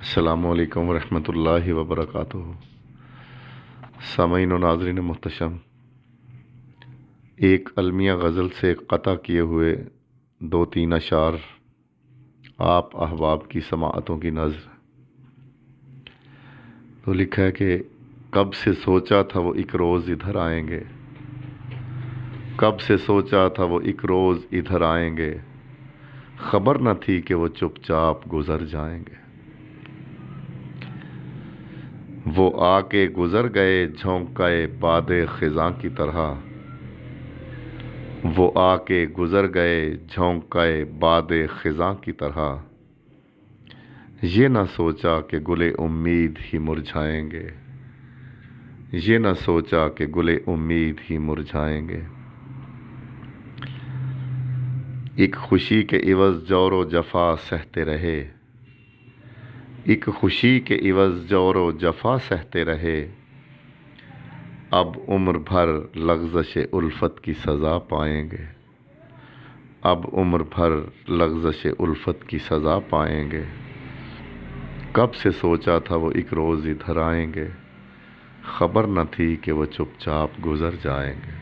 السلام علیکم ورحمۃ اللہ وبرکاتہ۔ سامعین و ناظرین محتشم، ایک المیہ غزل سے قطع کیے ہوئے دو تین اشعار آپ احباب کی سماعتوں کی نظر۔ تو لکھا ہے کہ کب سے سوچا تھا وہ ایک روز ادھر آئیں گے، کب سے سوچا تھا وہ ایک روز ادھر آئیں گے، خبر نہ تھی کہ وہ چپ چاپ گزر جائیں گے۔ وہ آ کے گزر گئے جھونکائے باد خزاں کی طرح، وہ آ کے گزر گئے جھونکائے باد خزاں کی طرح، یہ نہ سوچا کہ گل امید ہی مرجھائیں گے، یہ نہ سوچا کہ گل امید ہی مرجھائیں گے۔ ایک خوشی کے عوض جور و جفا سہتے رہے، ایک خوشی کے عوض جور و جفا سہتے رہے، اب عمر بھر لغزش الفت کی سزا پائیں گے، اب عمر بھر لغزش الفت کی سزا پائیں گے۔ کب سے سوچا تھا وہ ایک روز ادھر آئیں گے، خبر نہ تھی کہ وہ چپ چاپ گزر جائیں گے۔